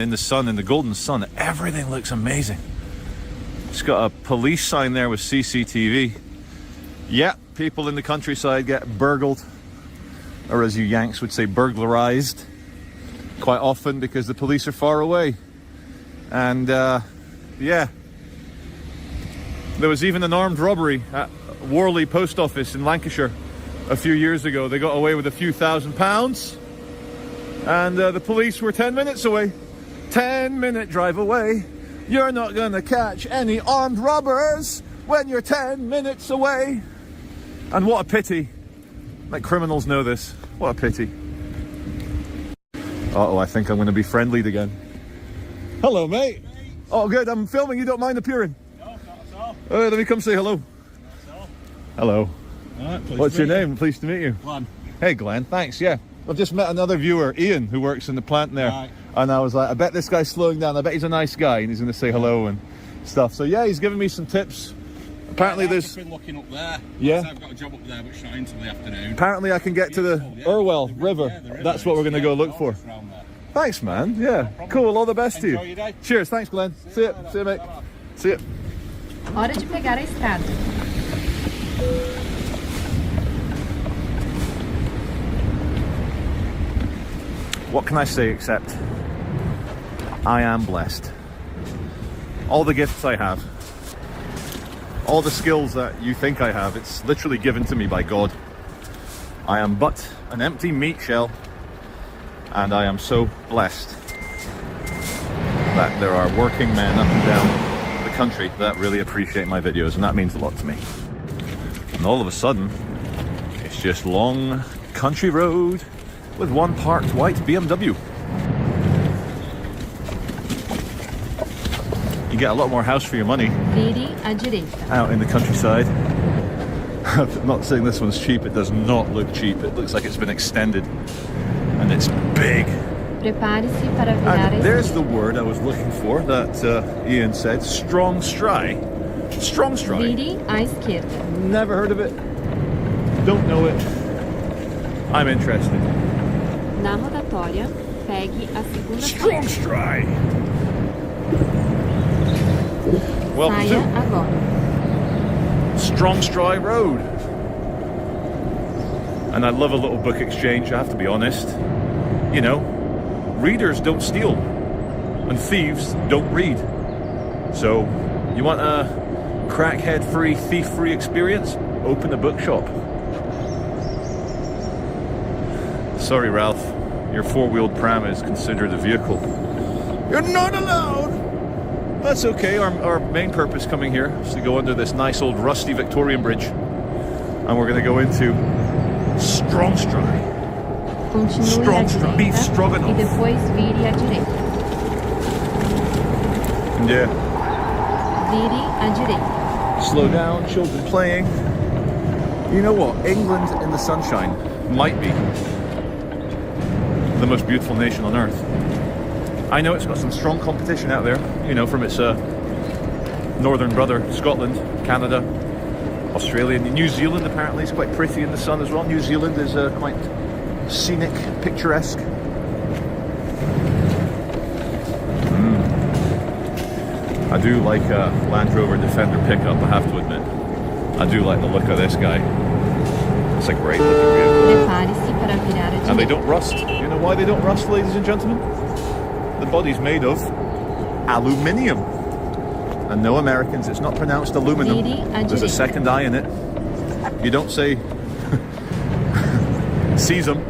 in the sun, in the golden sun, everything looks amazing. It's got a police sign there with CCTV. Yeah, people in the countryside get burgled, or as you Yanks would say, burglarized, quite often because the police are far away. And yeah, there was even an armed robbery at Worley Post Office in Lancashire a few years ago. They got away with a few £1,000s, and the police were 10 minutes away. 10-minute drive away. You're not gonna catch any armed robbers when you're 10 minutes away. And what a pity. Like, criminals know this. What a pity. Uh-oh, I think I'm gonna be friendlied again. Hello, mate. Oh, good. I'm filming. You don't mind appearing? No, not at all. Let me come say hello. Not at all. Hello. All right, What's your name? Pleased to meet you. Glenn. Hey, Glenn. Thanks. Yeah. I've just met another viewer, Ian, who works in the plant there. Right. And I was like, I bet this guy's slowing down. I bet he's a nice guy and he's going to say hello and stuff. So yeah, he's giving me some tips. Apparently there's... I've been looking up there. Yeah. I've got a job up there, but it's not until the afternoon. Apparently I can get to the Irwell River. That's what we're going to go look for. Thanks, man. Yeah. Cool. All the best to you. Enjoy your day. Cheers. Thanks, Glenn. See you. See you, mate. See you. Hora de pegar a estrada. What can I say except I am blessed. All the gifts I have, all the skills that you think I have, it's literally given to me by God. I am but an empty meat shell, and I am so blessed that there are working men up and down the country that really appreciate my videos, and that means a lot to me. And all of a sudden, it's just long country road with one parked white BMW. You get a lot more house for your money Vire à direita. out in the countryside. I'm not saying this one's cheap, it does not look cheap. It looks like it's been extended and it's big. Prepare-se para virar à And there's the esquerda. word I was looking for that Ian said, strong stry. Strong stry. Vire à esquerda. Never heard of it. Don't know it. I'm interested. Na rotatória, pegue a segunda Strong saída. stry. Welcome Saia to agora. Strong Stry Road. And I love a little book exchange, I have to be honest. You know, readers don't steal and thieves don't read. So, you want a crackhead-free, thief-free experience? Open a bookshop. Sorry, Ralph, your four-wheeled pram is considered a vehicle. You're not allowed! That's okay, our main purpose coming here is to go under this nice old rusty Victorian bridge. And we're going to go into Strong Stry. Continue Strong à beef direita stroganoff. e depois vire à direita. Yeah. Vire à direita. Slow down, children playing. You know what? England in the sunshine might be the most beautiful nation on earth. I know it's got some strong competition out there, you know, from its northern brother, Scotland, Canada, Australia. New Zealand apparently is quite pretty in the sun as well. New Zealand is quite scenic, picturesque. I do like a Land Rover Defender pickup, I have to admit. I do like the look of this guy. It's a great looking vehicle. Prepare-se para virar à And they direita. don't rust. You know why they don't rust, ladies and gentlemen? The body's made of aluminium. And no, Americans, it's not pronounced aluminum. There's a second I in it. You don't say cesium,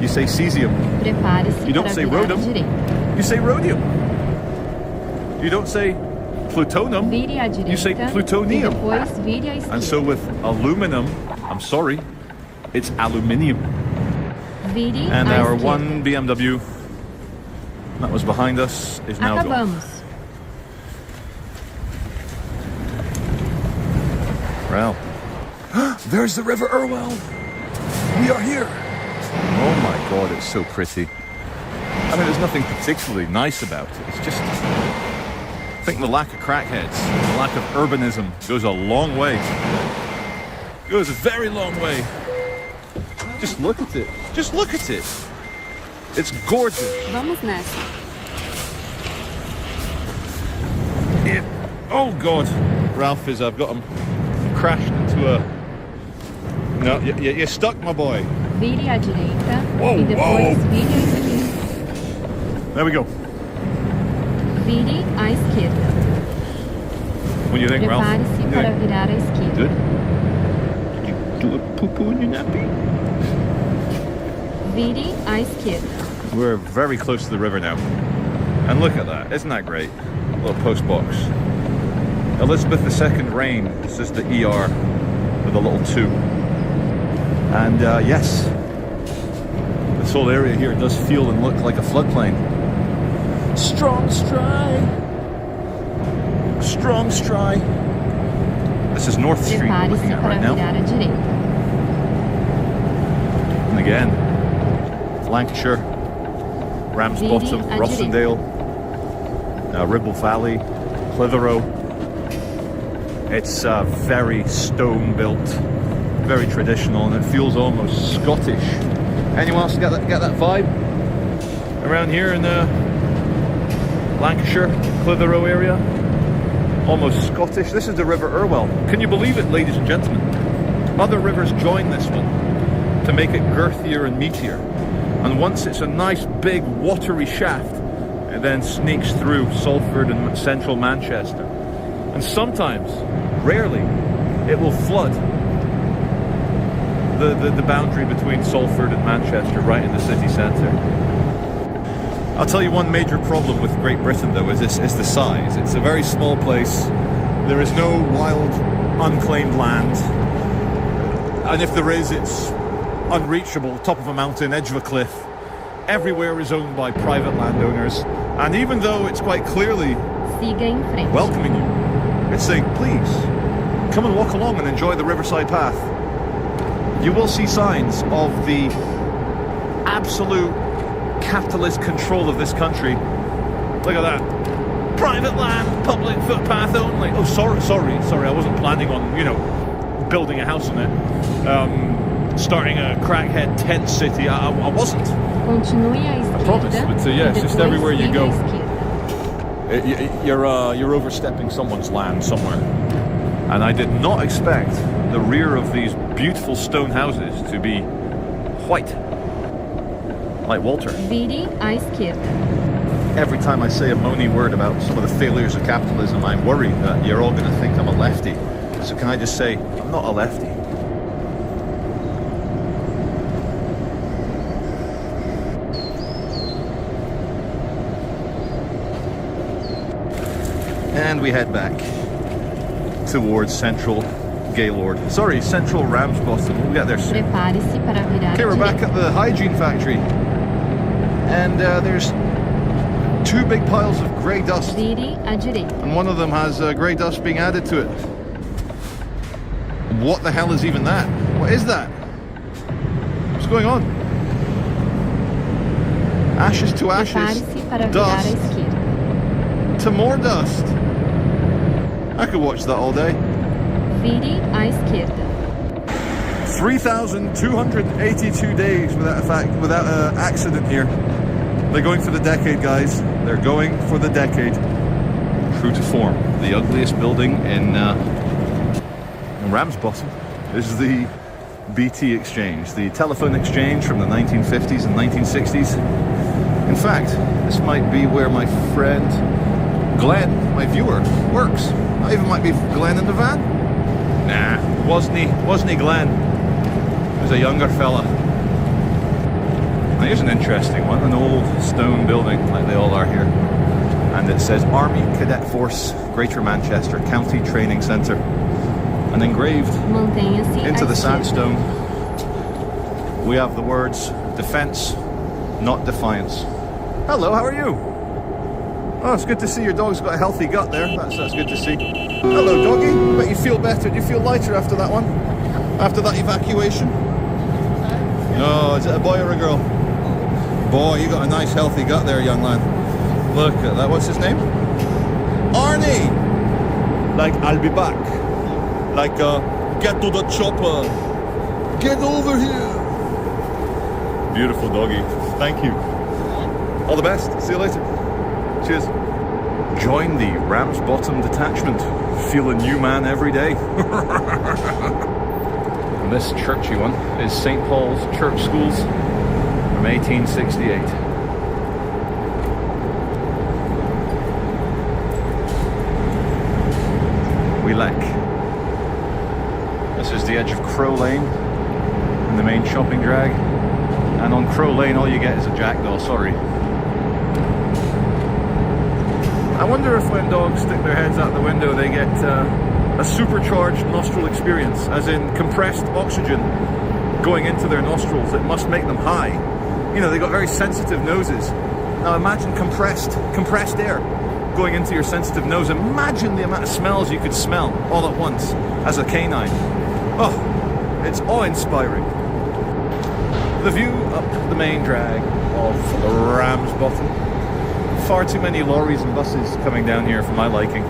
you say cesium. Prepare-se You don't para say virar à rhodium. direita. You say rhodium. You don't say plutonium, Vire à direita you say e plutonium. depois vire à esquerda. And so with aluminum, I'm sorry, it's aluminium. Vire And à our esquerda. one BMW that was behind us is now gone. Acabamos. Well, there's the River Irwell. We are here. Oh my God, it's so pretty. I mean, there's nothing particularly nice about it. It's just, I think the lack of crackheads, the lack of urbanism goes a long way. Goes a very long way. Just look at it. Just look at it. It's gorgeous. Vamos nessa. Oh God, Ralph is. I've got him crashed into a. No, you're stuck, my boy. Vire à direita Whoa, e depois whoa. vire à esquerda. There we go. Vire à esquerda. What do you think, Ralph? Prepare-se para virar à esquerda. Good. Did you do a poo-poo in your nappy? Vire à esquerda. We're very close to the river now. And look at that. Isn't that great? Little post box. Elizabeth II reign. This is the ER with a little 2. And yes, this whole area here does feel and look like a floodplain. Strong stride. Strong stride. This is North Street we're looking Prepare-se at para right now. virar à direita. And again, Lancashire, Ramsbottom, Vire à Rossendale, Ribble Valley, Clitheroe. It's very stone built, very traditional, and it feels almost Scottish. Anyone else get that vibe around here in the Lancashire, Clitheroe area? Almost Scottish. This is the River Irwell. Can you believe it, ladies and gentlemen? Other rivers join this one to make it girthier and meatier. And once it's a nice big watery shaft, it then sneaks through Salford and central Manchester. And sometimes, rarely, it will flood the boundary between Salford and Manchester right in the city centre. I'll tell you one major problem with Great Britain though is the size. It's a very small place. There is no wild, unclaimed land. And if there is, it's unreachable, top of a mountain, edge of a cliff. Everywhere is owned by private landowners. And even though it's quite clearly Siga em frente. welcoming you, it's saying, please, come and walk along and enjoy the riverside path. You will see signs of the absolute capitalist control of this country. Look at that. Private land, public footpath only. Oh, sorry, I wasn't planning on, building a house on it. Starting a crackhead tent city. I wasn't. Continue à esquerda. I promise, but yeah, it's e just depois everywhere you vire à go. esquerda. You're overstepping someone's land somewhere. And I did not expect the rear of these beautiful stone houses to be white. Like Walter. Vire à esquerda. Every time I say a moany word about some of the failures of capitalism, I'm worried that you're all going to think I'm a lefty. So can I just say, I'm not a lefty. And we head back towards central Gaylord. Sorry, central Ramsbottom. We'll get there soon. Prepare-se para virar Okay, à we're back direita. at the hygiene factory. And there's 2 big piles of grey dust. Vire à direita. And one of them has grey dust being added to it. What the hell is even that? What is that? What's going on? Ashes to ashes. Prepare-se para virar à Dust esquerda. to more dust. I could watch that all day. Vire à esquerda. 3,282 days without an accident here. They're going for the decade, guys. They're going for the decade. True to form. The ugliest building in Ramsbottom is the BT exchange, the telephone exchange from the 1950s and 1960s. In fact, this might be where my friend Glenn, my viewer, works. I even might be Glenn in the van. Nah, wasn't he Glenn? He was a younger fella. Now here's an interesting one, an old stone building, like they all are here. And it says Army Cadet Force, Greater Manchester County Training Centre. And engraved Mantenha-se à into the esquerda. sandstone, we have the words, defense, not defiance. Hello, how are you? Oh, it's good to see your dog's got a healthy gut there. That's good to see. Hello, doggy. Bet you feel better. Do you feel lighter after that one? After that evacuation? Oh, is it a boy or a girl? Boy, you got a nice healthy gut there, young man. Look at that. What's his name? Arnie! Like, I'll be back. Like, get to the chopper. Get over here. Beautiful doggy. Thank you. All the best. See you later. Cheers. Join the Ramsbottom detachment. Feel a new man every day. And this churchy one is St. Paul's Church Schools from 1868. This is the edge of Crow Lane in the main shopping drag, and on Crow Lane all you get is a jackdaw, sorry. I wonder if when dogs stick their heads out the window they get a supercharged nostril experience, as in compressed oxygen going into their nostrils. It must make them high. You know, they got very sensitive noses. Now imagine compressed air going into your sensitive nose. Imagine the amount of smells you could smell all at once as a canine. Oh, it's awe-inspiring. The view up the main drag of Ramsbottom. Far too many lorries and buses coming down here for my liking.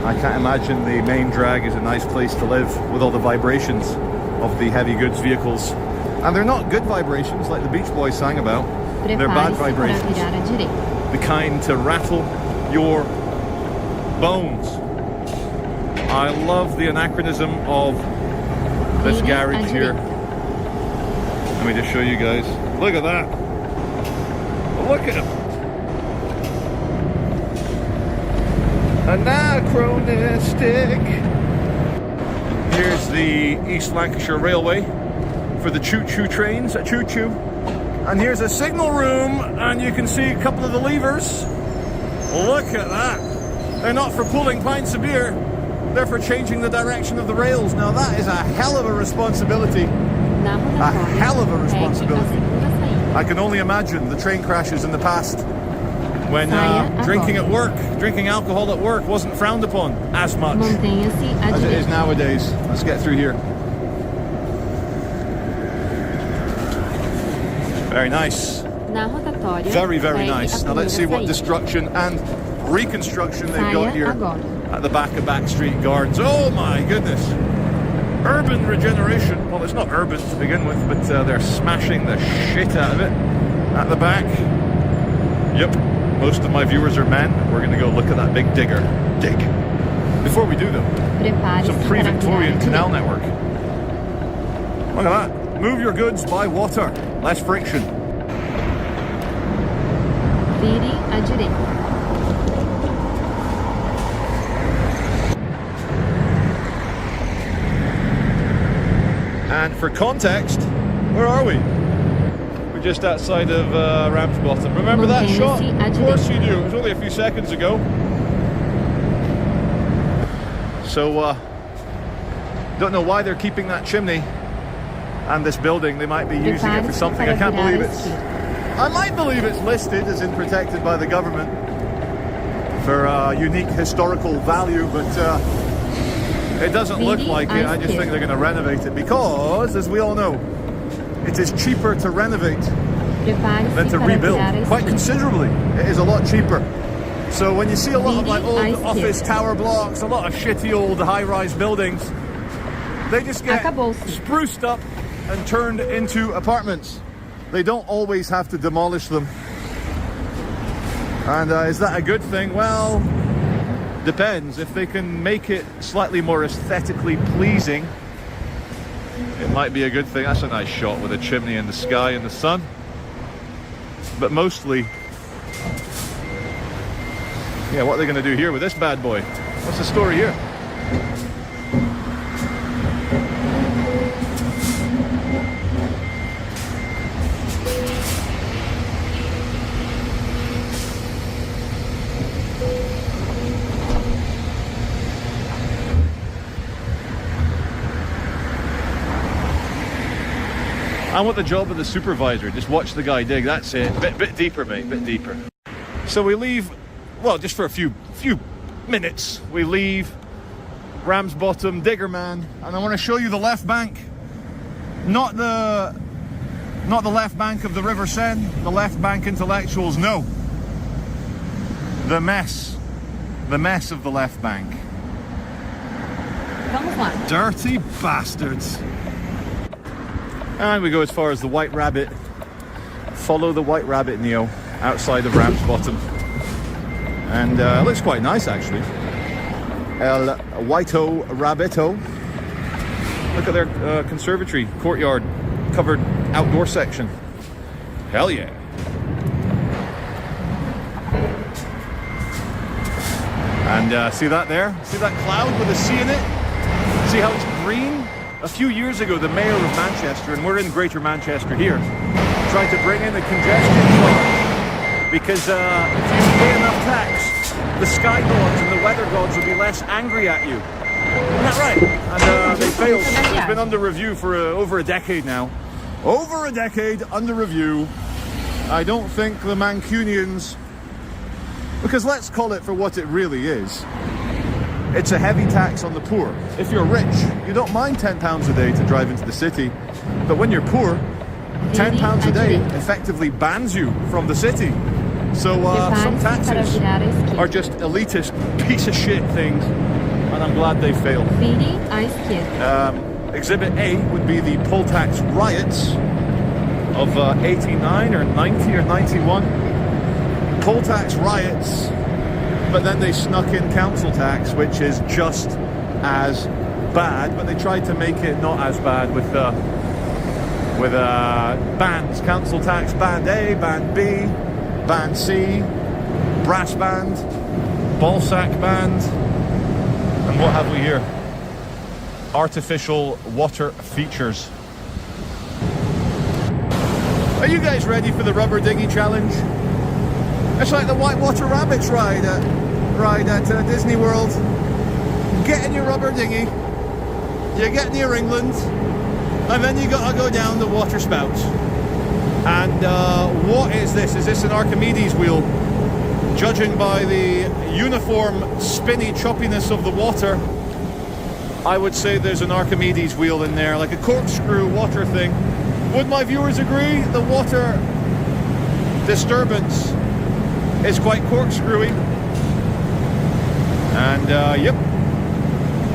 I can't imagine the main drag is a nice place to live with all the vibrations of the heavy goods vehicles. And they're not good vibrations like the Beach Boys sang about. They're bad vibrations. The kind to rattle your bones. I love the anachronism of this garage here. Let me just show you guys. Look at that. Look at him. Anachronistic. Here's the East Lancashire Railway for the choo-choo trains at choo-choo. And here's a signal room, and you can see a couple of the levers. Look at that. They're not for pulling pints of beer. They're for changing the direction of the rails. Now that is a hell of a responsibility. A hell of a responsibility. I can only imagine the train crashes in the past when drinking at work, drinking alcohol at work wasn't frowned upon as much as it is nowadays. Let's get through here. Very nice. Very, very nice. Now let's see what destruction and reconstruction they've got here at the back of Backstreet Gardens. Oh my goodness. Urban regeneration. Well, it's not urban to begin with, but they're smashing the shit out of it at the back. Yep, most of my viewers are men. We're going to go look at that big digger. Dig. Before we do though, some pre-Victorian canal network. Look at that. Move your goods by water. Less friction. Vire à direita. And for context, where are we? We're just outside of Ramsbottom. Remember that shot? Of course you do. It was only a few seconds ago. So, don't know why they're keeping that chimney and this building. They might be using it for something. I can't believe it's... I might believe it's listed as in protected by the government for unique historical value, but it doesn't look like it. I just think they're going to renovate it because, as we all know, it is cheaper to renovate than to rebuild. Quite considerably. It is a lot cheaper. So when you see a lot of like old office tower blocks, a lot of shitty old high-rise buildings, they just get spruced up and turned into apartments. They don't always have to demolish them. And is that a good thing? Well, depends. If they can make it slightly more aesthetically pleasing, it might be a good thing. That's a nice shot with a chimney in the sky and the sun. But mostly, yeah, what are they going to do here with this bad boy? What's the story here? I want the job of the supervisor. Just watch the guy dig. That's it. Bit deeper, mate. Bit deeper. So we leave. Well, just for a few minutes, we leave Ramsbottom, Diggerman, and I want to show you the left bank. Not the left bank of the River Seine. The left bank intellectuals. No. The mess of the left bank. Vamos lá. Dirty bastards. And we go as far as the White Rabbit. Follow the White Rabbit, Neo, outside of Ramsbottom. And it looks quite nice actually. El Huayto Rabito. Look at their conservatory, courtyard, covered outdoor section. Hell yeah. And see that there? See that cloud with a sea in it? See how it's green? A few years ago, the mayor of Manchester, and we're in Greater Manchester here, tried to bring in a congestion charge. Because if you pay enough tax, the sky gods and the weather gods will be less angry at you. Isn't that right? And they failed. It's been under review for over a decade now. Over a decade under review. I don't think the Mancunians, because let's call it for what it really is. It's a heavy tax on the poor. If you're rich, you don't mind £10 a day to drive into the city. But when you're poor, £10 a day effectively bans you from the city. So some taxes are just elitist piece of shit things, and I'm glad they failed. Exhibit A would be the poll tax riots of 89 or 90 or 91. Poll tax riots, but then they snuck in council tax, which is just as bad, but they tried to make it not as bad with bands. Council tax band A, band B, band C, brass band, ballsack band, and what have we here? Artificial water features. Are you guys ready for the rubber dinghy challenge? It's like the whitewater rabbits ride at Disney World. Get in your rubber dinghy, you get near England, and then you gotta go down the water spout. And what is this? Is this an Archimedes wheel? Judging by the uniform spinny choppiness of the water, I would say there's an Archimedes wheel in there, like a corkscrew water thing. Would my viewers agree? The water disturbance is quite corkscrewy. And yep,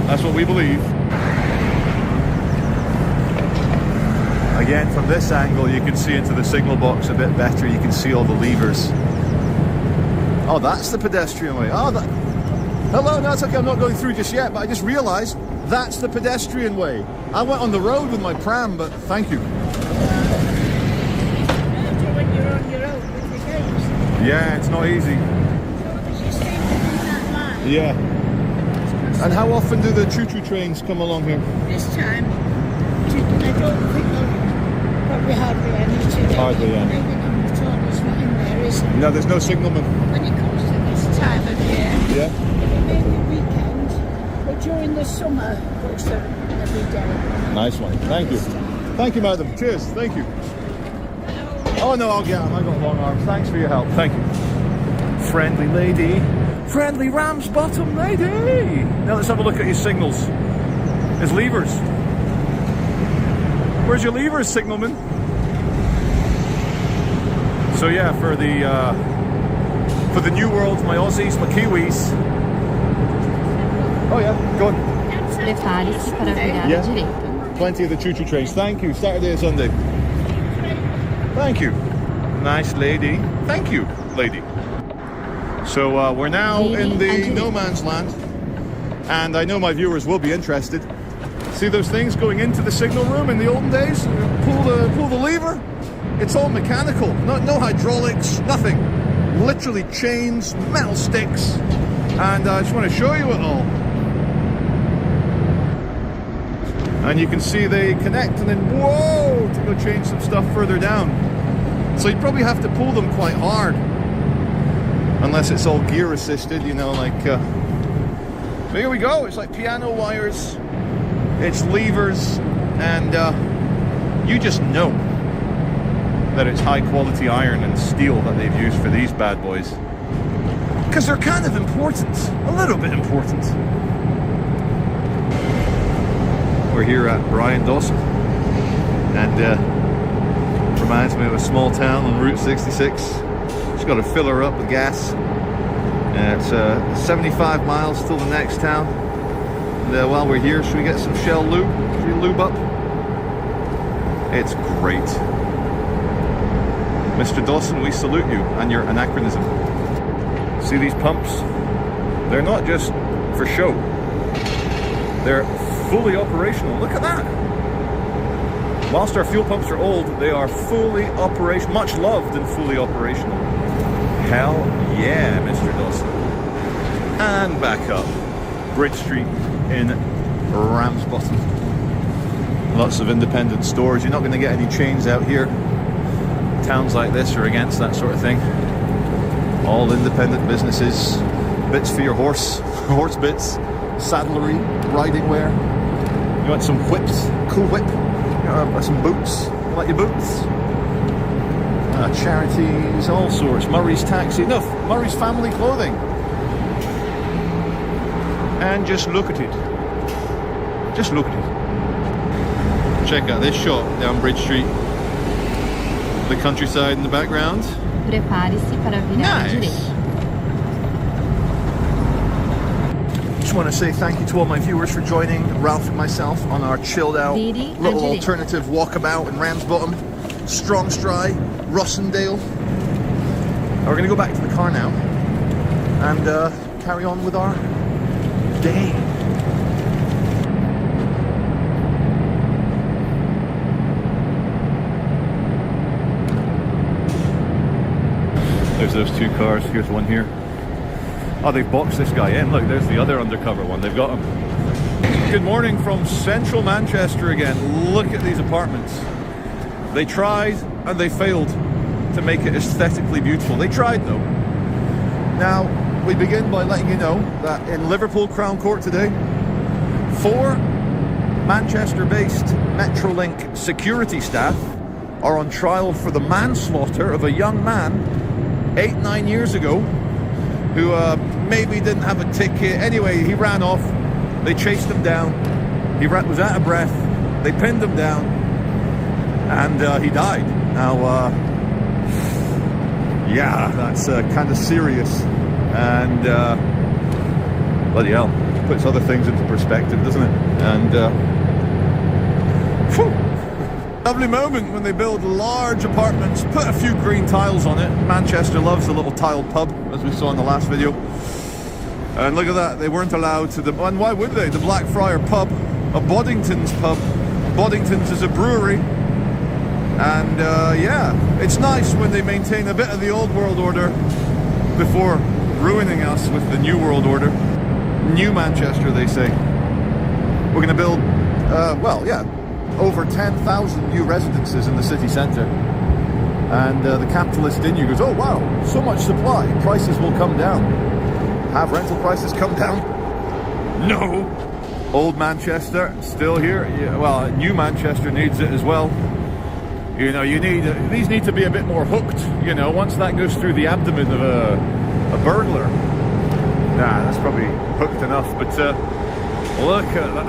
that's what we believe. Again, from this angle, you can see into the signal box a bit better. You can see all the levers. Oh, that's the pedestrian way. Oh, that... Hello, no, it's okay, I'm not going through just yet, but I just realized that's the pedestrian way. I went on the road with my pram, but thank you. When you're on your own with the games. Yeah, it's not easy. Yeah. And how often do the choo-choo trains come along here? This time, I don't think there'll probably hardly any today. Hardly any. Maybe the tunnel's not in there, is it? No, there's no signalman. When it comes to this time of year. Yeah. Maybe weekend, but during the summer, it's every day. Nice one. Thank you. Thank you, madam. Cheers. Thank you. Oh no, I'll get them. I got long arms. Thanks for your help. Thank you. Friendly lady. Friendly ram's bottom lady. Now let's have a look at his signals. His levers. Where's your levers, signalman? So yeah, for the new world, my Aussies, my Kiwis. Oh yeah, go on. Prepare-se para virar à direita. Plenty of the choo-choo trains. Thank you. Saturday and Sunday. Thank you. Nice lady. Thank you, lady. So we're now in the no man's land, and I know my viewers will be interested. See those things going into the signal room in the olden days? Pull the lever. It's all mechanical. No hydraulics. Nothing. Literally chains, metal sticks, and I just want to show you it all. And you can see they connect, and then whoa, to go change some stuff further down. So you probably have to pull them quite hard. Unless it's all gear assisted, you know, like so here we go. It's like piano wires, it's levers, and you just know that it's high quality iron and steel that they've used for these bad boys, because they're kind of important, a little bit important. We're here at Brian Dawson, and reminds me of a small town on Route 66. Just got to fill her up with gas. It's 75 miles till the next town. And while we're here, should we get some Shell lube? Should we lube up? It's great. Mr. Dawson, we salute you and your anachronism. See these pumps? They're not just for show. They're fully operational. Look at that. Whilst our fuel pumps are old, they are fully operational, much loved and fully operational. Hell yeah, Mr. Dawson. And back up Bridge Street in Ramsbottom. Lots of independent stores. You're not going to get any chains out here. Towns like this are against that sort of thing. All independent businesses. Bits for your horse, horse bits, saddlery, riding wear. You want some whips, cool whip, some boots, you like your boots? Charities, all sorts. Murray's Taxi, no, Murray's Family Clothing. And just look at it. Just look at it. Check out this shot down Bridge Street. The countryside in the background. Prepare-se para virar à direita. Just want to say thank you to all my viewers for joining Ralph and myself on our chilled out little alternative walkabout in Ramsbottom, Strongstry, Rossendale. We're going to go back to the car now and carry on with our day. There's those two cars. Here's one here. Oh, they've boxed this guy in. Look, there's the other undercover one. They've got him. Good morning from central Manchester again. Look at these apartments. They tried and they failed to make it aesthetically beautiful. They tried though. Now, we begin by letting you know that in Liverpool Crown Court today, 4 Manchester-based Metrolink security staff are on trial for the manslaughter of a young man 8-9 years ago who maybe didn't have a ticket. Anyway, he ran off. They chased him down. He was out of breath. They pinned him down, and he died. Now, yeah, that's kind of serious, and bloody hell, puts other things into perspective, doesn't it? And whew. Lovely moment when they build large apartments, put a few green tiles on it. Manchester loves the little tiled pub, as we saw in the last video. And look at that, they weren't allowed to and why would they? The Blackfriar pub, a Boddington's pub. Boddington's is a brewery. And yeah, it's nice when they maintain a bit of the old world order before ruining us with the new world order. New Manchester, they say. We're going to build, well, yeah, over 10,000 new residences in the city centre. And the capitalist in you goes, oh wow, so much supply, prices will come down. Have rental prices come down? No. Old Manchester, still here. Yeah, well, New Manchester needs it as well. You know, these need to be a bit more hooked, you know, once that goes through the abdomen of a burglar. Nah, that's probably hooked enough, but look at that.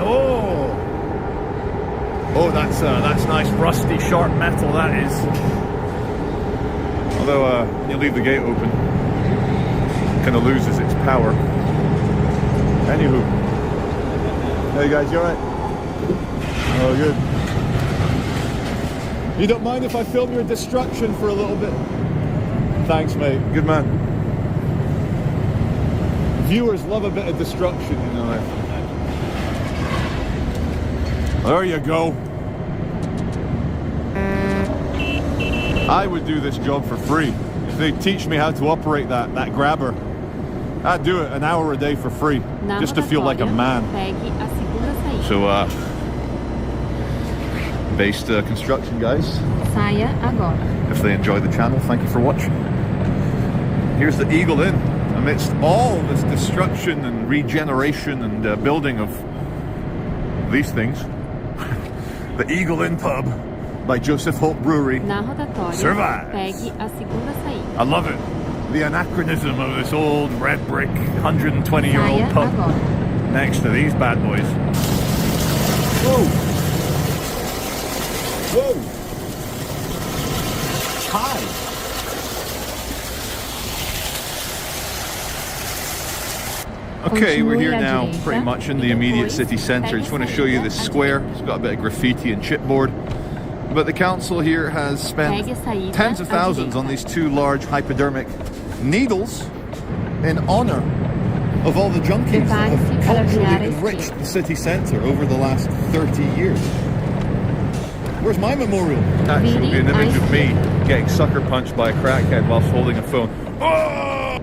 Oh, that's nice rusty sharp metal, that is. Although when you leave the gate open, it kind of loses its power. Anywho, hey guys, you alright? Oh, good. You don't mind if I film your destruction for a little bit? Thanks, mate. Good man. Viewers love a bit of destruction, you know. There you go. I would do this job for free. If they teach me how to operate that grabber, I'd do it an hour a day for free, just to feel like a man. So, based construction guys. Saia agora. If they enjoy the channel, thank you for watching. Here's the Eagle Inn. Amidst all this destruction and regeneration and building of these things, the Eagle Inn pub by Joseph Holt Brewery survives. Pegue a segunda saída. I love it. The anachronism of this old red brick 120-year-old pub agora. next to these bad boys. Whoa! Whoa! Hi! Okay, we're here now pretty much in the immediate city centre. I just want to show you this square. It's got a bit of graffiti and chipboard. But the council here has spent tens of thousands on these 2 large hypodermic needles in honor of all the junkies that have Prepare-se para culturally virar à enriched esquerda. the city centre over the last 30 years. Where's my memorial? Actually, it'll be an image of me getting sucker punched by a crackhead whilst holding a phone. Oh!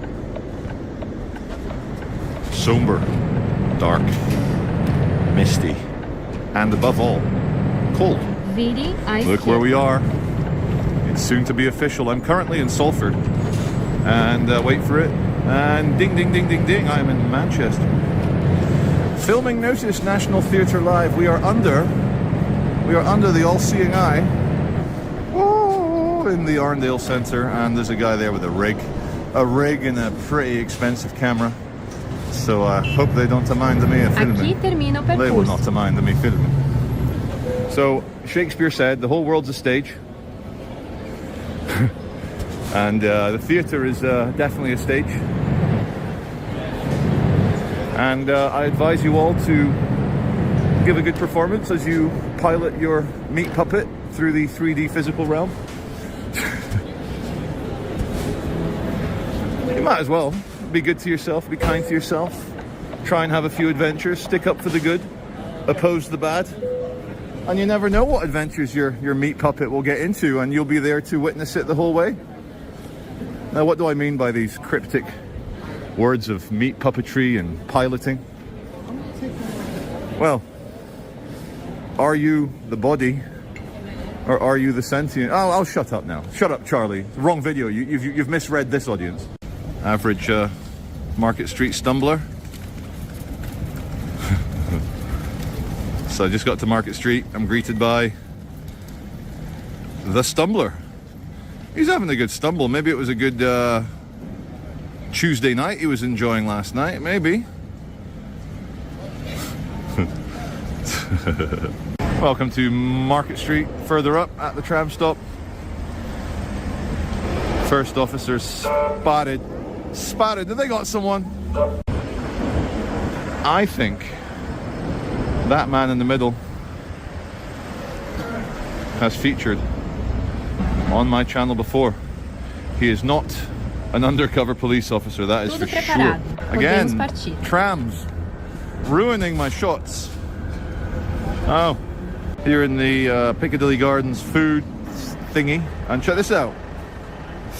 Somber, dark, misty, and above all, cold. Vire à esquerda. Look where we are. It's soon to be official. I'm currently in Salford. And wait for it. And ding, ding, ding, ding, ding. I'm in Manchester. Filming notice, National Theatre Live. We are under the all-seeing eye. Whoa, in the Arndale Centre. And there's a guy there with a rig and a pretty expensive camera. So I hope they don't mind me filming. Aqui termina o They will percurso. not mind me filming. So Shakespeare said the whole world's a stage. And the theatre is definitely a stage. And I advise you all to give a good performance as you pilot your meat puppet through the 3D physical realm. You might as well. Be good to yourself, be kind to yourself. Try and have a few adventures, stick up for the good, oppose the bad. And you never know what adventures your meat puppet will get into, and you'll be there to witness it the whole way. Now, what do I mean by these cryptic words of meat puppetry and piloting? Well, are you the body, or are you the sentient? Oh, I'll shut up now. Shut up, Charlie. Wrong video. You've misread this audience. Average Market Street stumbler. So I just got to Market Street. I'm greeted by the stumbler. He's having a good stumble. Maybe it was a good Tuesday night he was enjoying last night. Maybe. Welcome to Market Street, further up at the tram stop. First officer spotted. Did they got someone? I think that man in the middle has featured on my channel before. He is not an undercover police officer, that is Tudo for sure. preparado. Again, Podemos partir. trams ruining my shots. Oh, here in the Piccadilly Gardens food thingy, and check this out.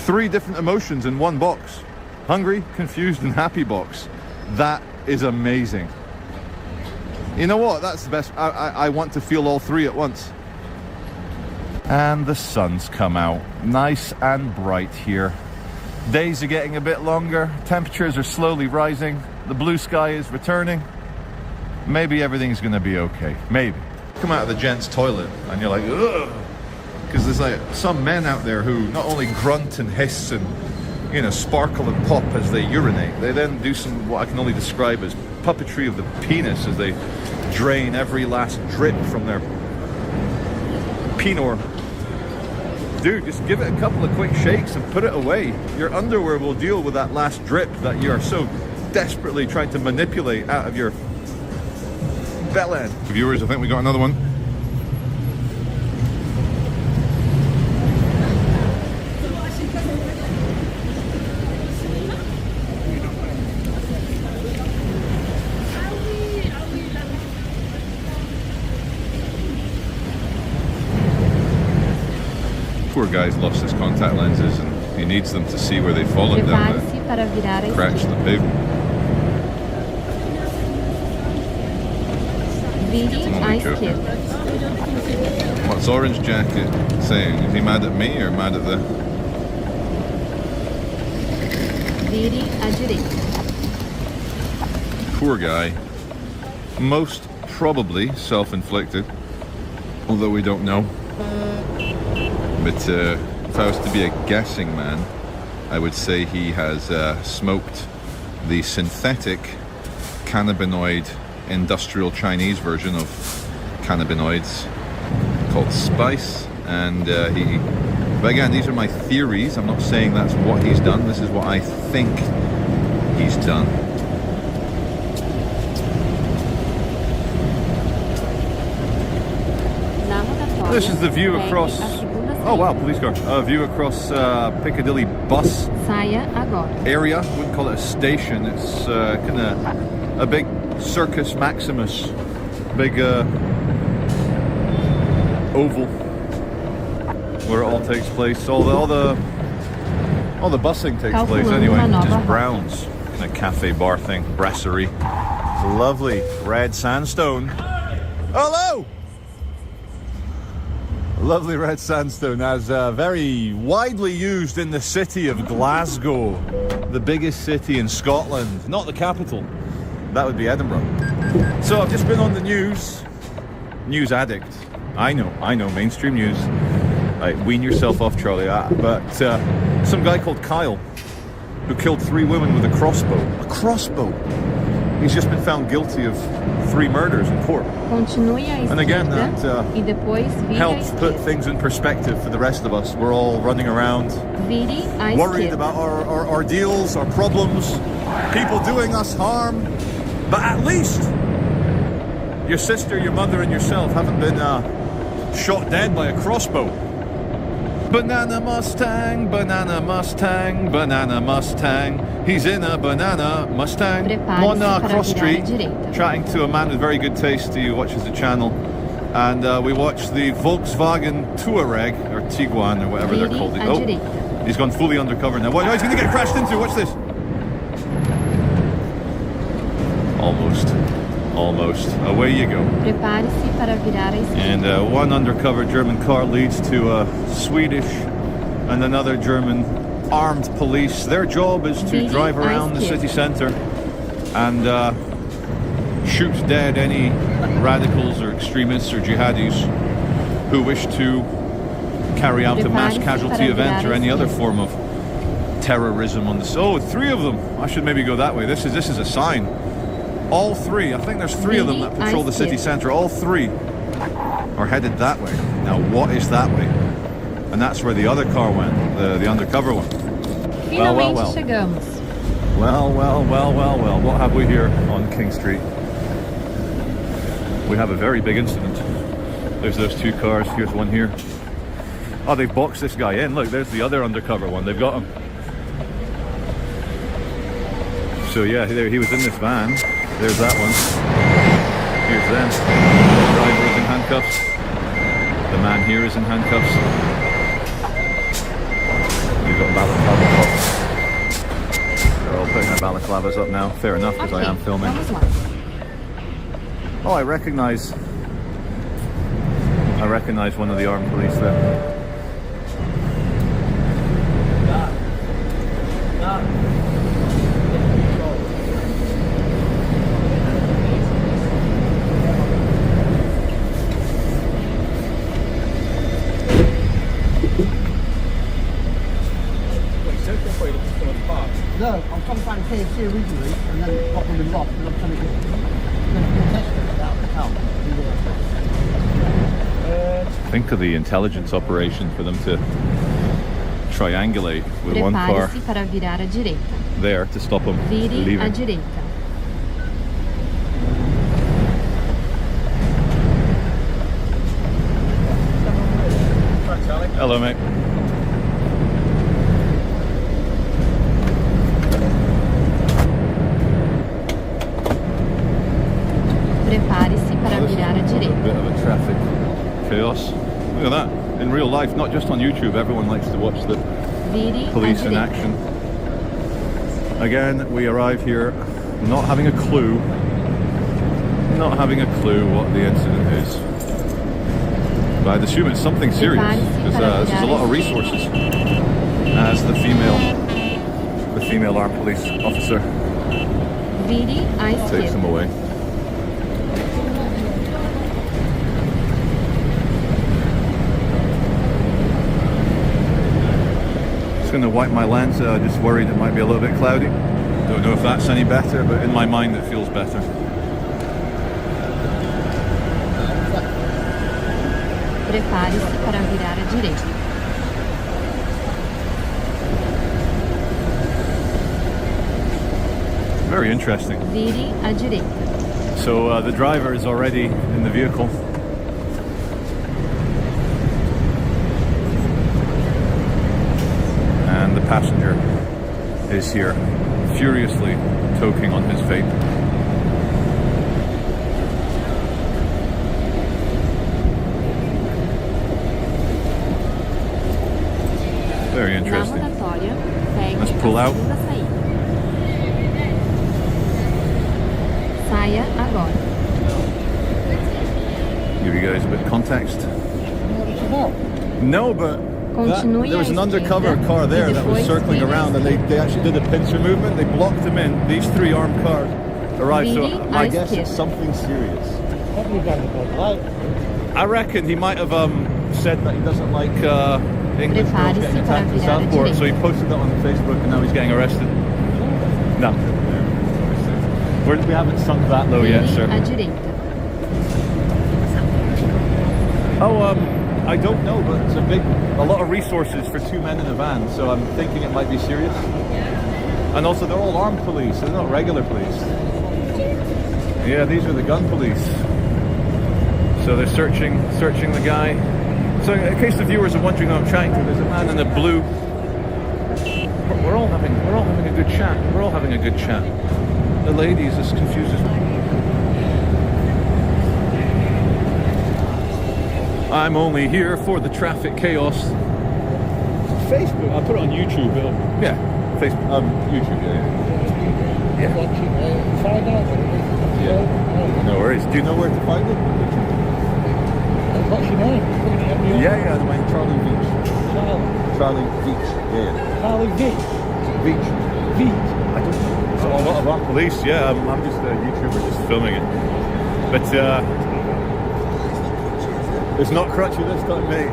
3 different emotions in one box. Hungry, confused, and happy box. That is amazing. You know what? That's the best. I want to feel all 3 at once. And the sun's come out. Nice and bright here. Days are getting a bit longer. Temperatures are slowly rising. The blue sky is returning. Maybe everything's going to be okay. Maybe. Come out of the gents' toilet and you're like, ugh. Because there's like some men out there who not only grunt and hiss and, you know, sparkle and pop as they urinate, they then do some what I can only describe as puppetry of the penis as they drain every last drip from their penor. Dude, just give it a couple of quick shakes and put it away. Your underwear will deal with that last drip that you are so desperately trying to manipulate out of your bell end. Viewers, I think we got another one. Poor guy's lost his contact lenses and he needs them to see where they've fallen down Prepare-se para virar à the cracks in esquerda. the pavement. Vire I'm à only joking. esquerda. What's Orange Jacket saying? Is he mad at me or mad at the... Vire à direita. Poor guy. Most probably self-inflicted, although we don't know. But if I was to be a guessing man, I would say he has smoked the synthetic cannabinoid industrial Chinese version of cannabinoids called spice, and but again, these are my theories. I'm not saying that's what he's done. This is what I think he's done. Na rotatória, This is the view pegue across a segunda Oh wow, police car. View across Piccadilly bus Saia agora. area. Wouldn't call it a station. It's kind of a big Circus Maximus, big oval where it all takes place. All the busing takes place anyway. Just Browns, kind of cafe bar thing, brasserie. Lovely red sandstone. Hello. Lovely red sandstone, as very widely used in the city of Glasgow, the biggest city in Scotland, not the capital. That would be Edinburgh. So I've just been on the news addict. I know, mainstream news. Like, wean yourself off, Charlie. But some guy called Kyle, who killed 3 women with a crossbow. A crossbow! He's just been found guilty of 3 murders in court. Continue à And again, esquerda that e depois vire à helps put esquerda. things in perspective for the rest of us. We're all running around Vire à worried esquerda. about our ordeals, our problems, people doing us harm. But at least your sister, your mother, and yourself haven't been shot dead by a crossbow. Banana Mustang, banana Mustang, banana Mustang. He's in a banana Mustang. Prepare-se On para cross virar street, à direita. chatting to a man with very good taste who watches the channel. And we watched the Volkswagen Touareg, or Tiguan, or whatever they're Vire called. à Oh, direita. he's gone fully undercover now. What? No, he's going to get crashed into. Watch this. Almost. Away you go. Prepare-se para virar à esquerda. And one undercover German car leads to a Swedish and another German armed police. Their job is to Vire drive à around the esquerda. city centre and shoot dead any radicals or extremists or jihadis who wish to carry out a mass Prepare-se casualty para event virar or à any other esquerda. form of terrorism on the... Oh, 3 of them. I should maybe go that way. This is a sign. All 3. I think there's 3 of them that Vire à patrol the city esquerda. centre. All 3 are headed that way. Now, what is that way? And that's where the other car went, the undercover one. Finalmente chegamos. Well. What have we here on King Street? We have a very big incident. There's those 2 cars. Here's one here. Oh, they've boxed this guy in. Look, there's the other undercover one. They've got him. So yeah, there he was in this van. There's that one. Here's them. The driver is in handcuffs. The man here is in handcuffs. We've got balaclava cops. They're all putting their balaclavas up now. Fair enough, because I am filming. Vamos lá. Oh, I recognize one of the armed police there. No, I'm trying to find a KFC originally and then pop them in Ross and I'm trying to get test it out of the town. Think of the intelligence operation for them to triangulate with one car Prepare-se para virar à direita. there to stop them Vire à leaving. direita. Hello, mate. Prepare-se para This is virar à a direita. bit of a traffic chaos. Look at that. In real life, not just on YouTube, everyone likes to watch the Vire à police in direita. action. Again, we arrive here not having a clue what the incident is. But I'd assume it's something serious, because there's a lot of resources. As the female armed police officer Vire à takes them esquerda. away. Just going to wipe my lens. Just worried it might be a little bit cloudy. Don't know if that's any better, but in my mind it feels better. Prepare-se para virar à direita. Very interesting. Vire à direita. So the driver is already in the vehicle. passenger is here, furiously toking on his vape. Very Na interesting. rotatória, pegue Let's a pull out. segunda saída. Saia agora. Give you guys a bit of context. You know what it's about? No, but Continue there was an à undercover esquerda car there e that was depois circling vire à around, and they actually did a pincer movement. They blocked him in. These three armed cars arrived, so Vire I à guess it's esquerda. something serious. What have you done about right? I reckon he might have said that he doesn't like English girls Prepare-se getting para attacked in virar à Southport, so he direita. posted that on Facebook, and now he's getting arrested. No, we haven't sunk that low yet, Vire sir. à direita. Oh, I don't know, but it's a lot of resources for two men in a van, so I'm thinking it might be serious. And also, they're all armed police, they're not regular police. Yeah, these are the gun police. So they're searching the guy. So in case the viewers are wondering who I'm chatting to, there's a man in a blue. We're all having a good chat. We're all having a good chat. The lady is as confused as I'm only here for the traffic chaos. Facebook. I'll put it on YouTube. Yeah, Facebook. YouTube. Yeah. Watching, find out what it is. Yeah. No worries. Do you know where to find it? What's your name? Yeah. The one Charlie Beach. Charlie Beach. Yeah. Charlie Beach. Beach. Beach. I don't know. So a lot of armed police. Yeah. I'm just a YouTuber, just filming it. But it's not crutchy this time, mate.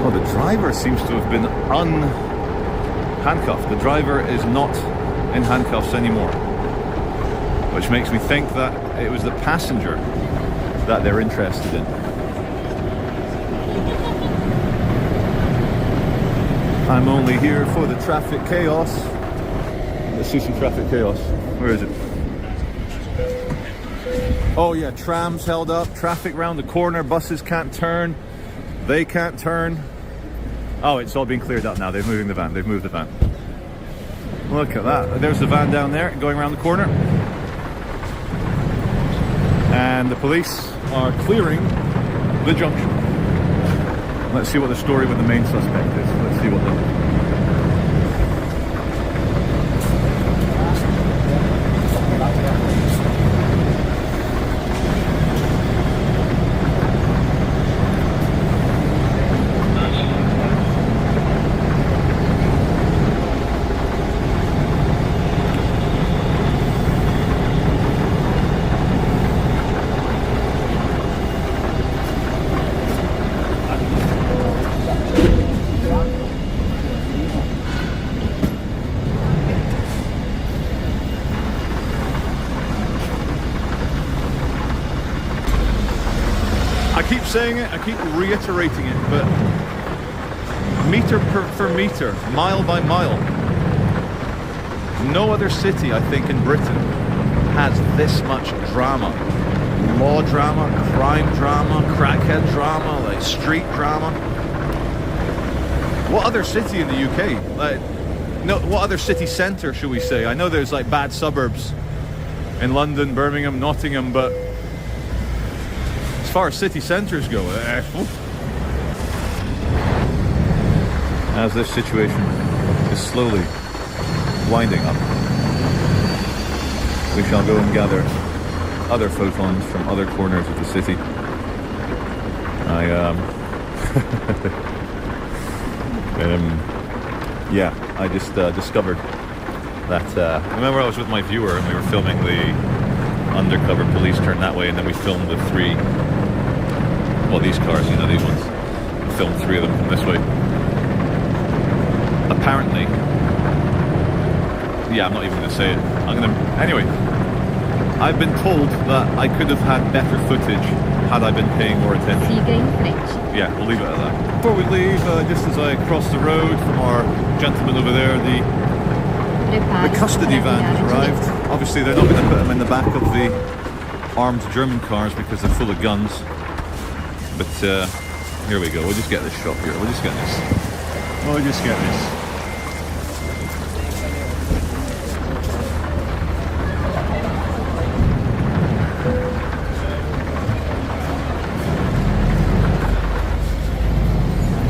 Oh, the driver seems to have been unhandcuffed. The driver is not in handcuffs anymore, which makes me think that it was the passenger that they're interested in. I'm only here for the traffic chaos. Let's see some traffic chaos. Where is it? Oh yeah, trams held up, traffic round the corner, buses can't turn, they can't turn. Oh, it's all been cleared up now. They've moved the van. Look at that. There's the van down there going around the corner. And the police are clearing the junction. Let's see what the story with the main suspect is. Let's see what the... I keep saying it, I keep reiterating it, but meter per meter, mile by mile, no other city, I think, in Britain has this much drama. Law drama, crime drama, crackhead drama, like street drama. What other city in the UK? What other city centre should we say? I know there's like bad suburbs in London, Birmingham, Nottingham, but as far as city centres go, as this situation is slowly winding up, we shall go and gather other photons from other corners of the city. I just discovered that, remember I was with my viewer and we were filming the undercover police turn that way, and then we filmed the three, well, these cars, you know, these ones. We filmed three of them from this way. Apparently, yeah, I'm not even going to say it. Anyway, I've been told that I could have had better footage had I been paying more attention. Siga em frente. Yeah, we'll leave it at that. Before we leave, just as I cross the road from our gentleman over there, the Prepare-se custody para van virar has à arrived. direita. Obviously, they're not going to put them in the back of the armed German cars because they're full of guns. But here we go. We'll just get this shot here. We'll just get this. We'll just get this.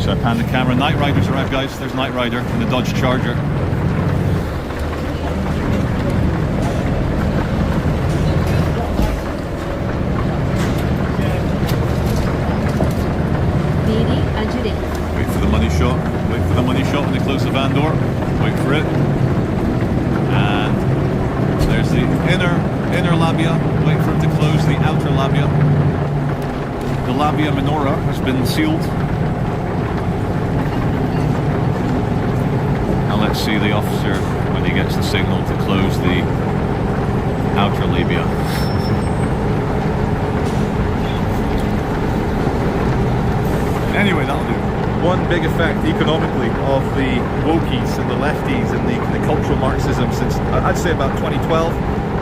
So I pan the camera. Night Rider's arrived, guys. There's Night Rider in the Dodge Charger. Vire à direita. Wait for the money shot. Wait for the money shot when they close the van door. Wait for it. And there's the inner labia. Wait for it to close the outer labia. The labia minora has been sealed. Now let's see the officer when he gets the signal to close the outer labia. Anyway, that'll do. One big effect economically of the wokies and the lefties and the cultural Marxism since, I'd say, about 2012,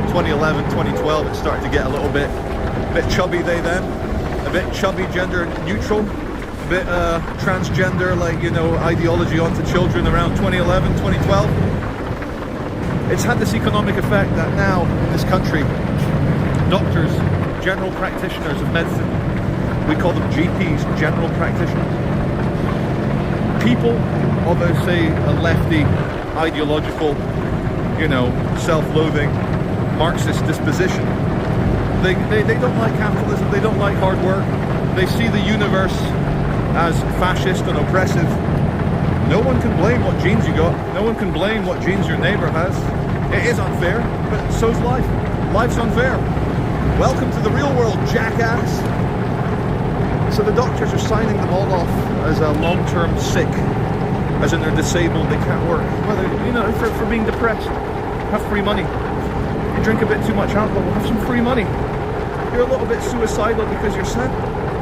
2011, 2012, it started to get a little bit chubby they them, a bit chubby gender neutral, a bit transgender, like, you know, ideology onto children around 2011, 2012. It's had this economic effect that now in this country, doctors, general practitioners of medicine, we call them GPs, general practitioners. People of, say, a lefty, ideological, you know, self-loathing, Marxist disposition. They don't like capitalism, they don't like hard work. They see the universe as fascist and oppressive. No one can blame what genes you got. No one can blame what genes your neighbor has. It is unfair, but so's life. Life's unfair. Welcome to the real world, jackass. So the doctors are signing them all off as a long-term sick, as in they're disabled, they can't work. Whether, you know, for being depressed, have free money. You drink a bit too much alcohol, have some free money. You're a little bit suicidal because you're sad,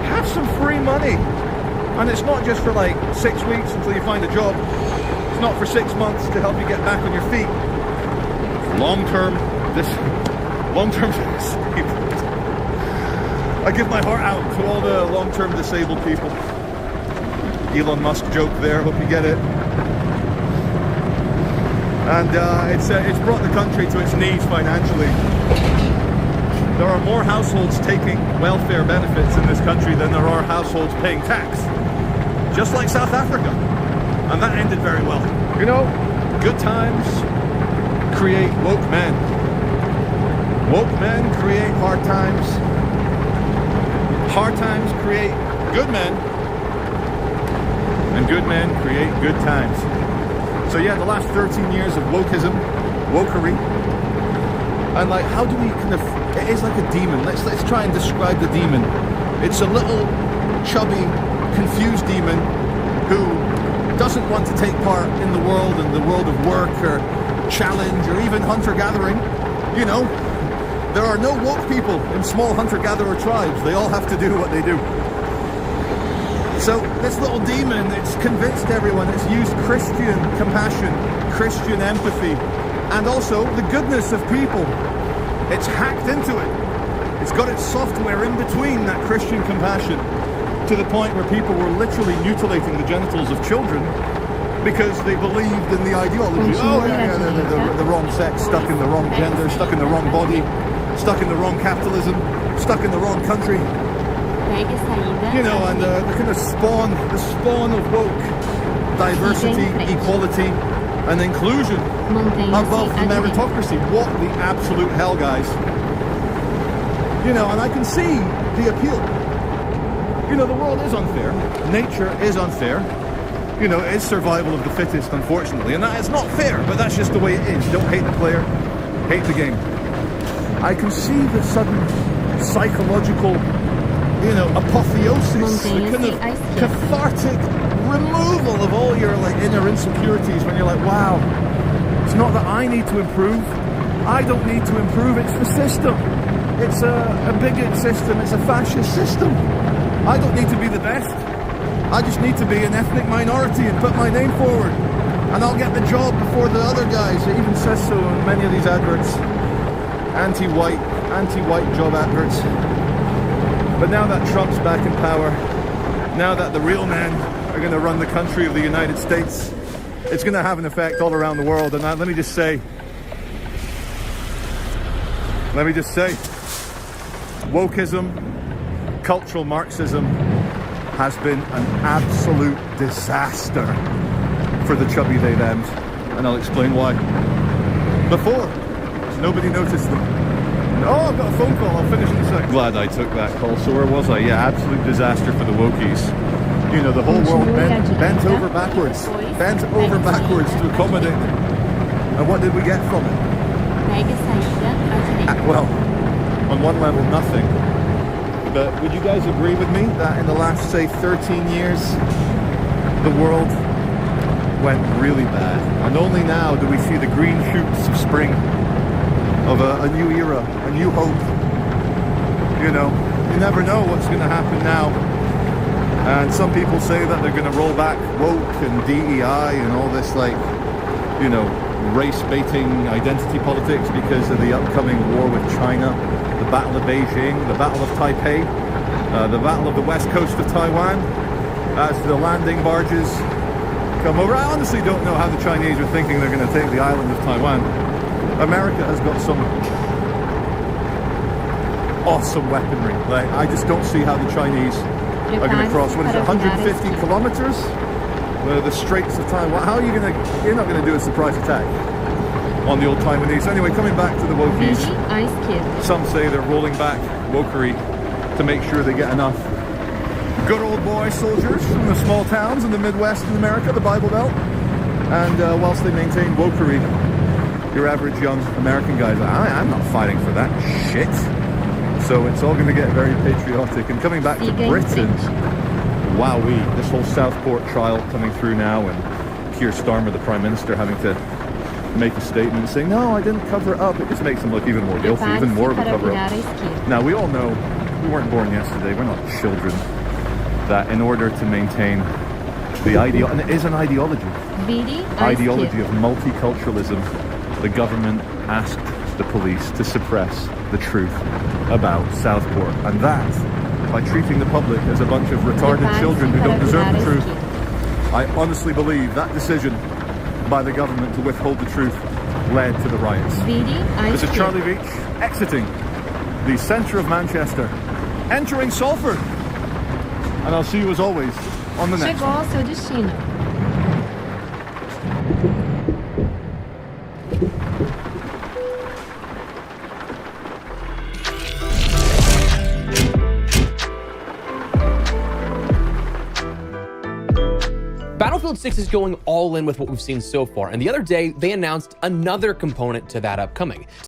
have some free money. And it's not just for like 6 weeks until you find a job. It's not for 6 months to help you get back on your feet. Long-term disabled. I give my heart out to all the long-term disabled people. Elon Musk joke there, hope you get it. And it's brought the country to its knees financially. There are more households taking welfare benefits in this country than there are households paying tax. Just like South Africa. And that ended very well. You know, good times create woke men. Woke men create hard times. Hard times create good men, and good men create good times. So yeah, the last 13 years of wokeism, wokery, and like, how do we kind of, it is like a demon. Let's try and describe the demon. It's a little chubby, confused demon who doesn't want to take part in the world and the world of work or challenge or even hunter-gathering, you know. There are no woke people in small hunter-gatherer tribes. They all have to do what they do. So this little demon, it's convinced everyone. It's used Christian compassion, Christian empathy, and also the goodness of people. It's hacked into it. It's got its software in between that Christian compassion to the point where people were literally mutilating the genitals of children because they believed in the ideology. Oh, yeah, the wrong sex, stuck in the wrong gender, stuck in the wrong body, stuck in the wrong capitalism, stuck in the wrong country. You know, and the kind of spawn of woke, diversity, equality, and inclusion above meritocracy. What the absolute hell, guys. You know, and I can see the appeal. You know, the world is unfair. Nature is unfair. You know, it's survival of the fittest, unfortunately. And that is not fair, but that's just the way it is. Don't hate the player, hate the game. I can see the sudden psychological, you know, apotheosis, the kind of cathartic removal of all your like inner insecurities when you're like, wow, it's not that I need to improve. I don't need to improve. It's the system. It's a bigot system. It's a fascist system. I don't need to be the best. I just need to be an ethnic minority and put my name forward. And I'll get the job before the other guys. It even says so in many of these adverts. Anti-white job adverts. But now that Trump's back in power, now that the real men are going to run the country of the United States, it's going to have an effect all around the world. And let me just say, wokeism, cultural Marxism has been an absolute disaster for the chubby they thems, and I'll explain why. Before, nobody noticed them. Oh, I've got a phone call, I'll finish in a sec. Glad I took that call. So where was I? Yeah, absolute disaster for the wokies. You know, the whole world bent over backwards to accommodate them. And what did we get from it? Pegue a saída à direita. Well, on one level, nothing. But would you guys agree with me that in the last, say, 13 years, the world went really bad? And only now do we see the green shoots of spring, of a new era, a new hope. You know, you never know what's going to happen now. And some people say that they're going to roll back woke and DEI and all this, like, you know, race-baiting identity politics because of the upcoming war with China, the Battle of Beijing, the Battle of Taipei, the Battle of the west coast of Taiwan, as the landing barges come over. I honestly don't know how the Chinese are thinking they're going to take the island of Taiwan. America has got some awesome weaponry. Like, I just don't see how the Chinese are going to cross, what is it, 150 kilometers? The Straits of Taiwan. How are you going to, you're not going to do a surprise attack on the old Taiwanese. Anyway, coming back to the wokies, Vire à esquerda. some say they're rolling back wokery to make sure they get enough good old boy soldiers from the small towns in the Midwest in America, the Bible Belt. And whilst they maintain wokery, your average young American guy's like, I'm not fighting for that shit. So it's all going to get very patriotic. And coming back to Britain, wowee, this whole Southport trial coming through now, and Keir Starmer, the Prime Minister, having to make a statement saying, no, I didn't cover it up. It just makes him look even more guilty, even more of a cover up. Now, we all know, we weren't born yesterday, we're not children, that in order to maintain the ideology, and it is an ideology, ideology of multiculturalism, the government asked the police to suppress the truth about Southport, and that by treating the public as a bunch of retarded children who don't deserve the truth. I honestly believe that decision by the government to withhold the truth led to the riots. This is Charlie Beach exiting the centre of Manchester, entering Salford, and I'll see you as always on the next Chegou one. ao seu destino. Battlefield 6 is going all in with what we've seen so far, and the other day they announced another component to that upcoming.